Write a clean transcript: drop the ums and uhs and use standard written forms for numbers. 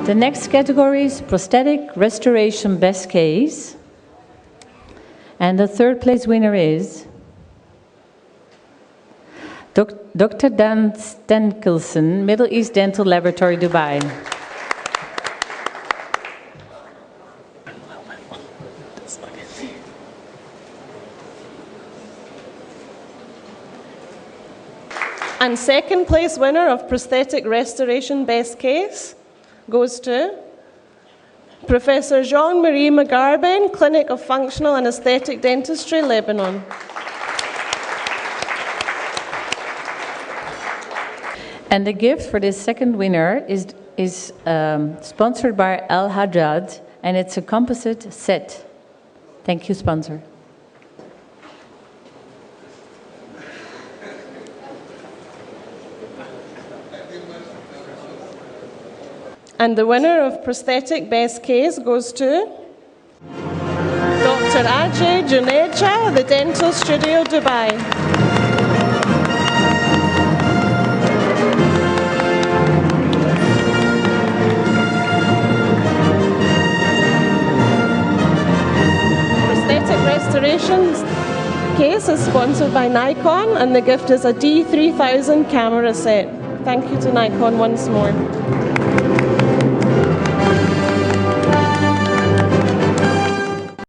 The next category is prosthetic restoration best case. And the third place winner is Dr. Dan Stenkelson, Middle East Dental Laboratory, Dubai. And second place winner of prosthetic restoration best case goes to Professor Jean-Marie Magarben, Clinic of Functional and Aesthetic Dentistry, Lebanon. And the gift for this second winner is sponsored by Al Hajjad, and it's a composite set. Thank you, sponsor. And the winner of prosthetic best case goes to Dr. Ajay Juneja, the Dental Studio, Dubai. Prosthetic restoration case is sponsored by Nikon, and the gift is a D3000 camera set. Thank you to Nikon once more.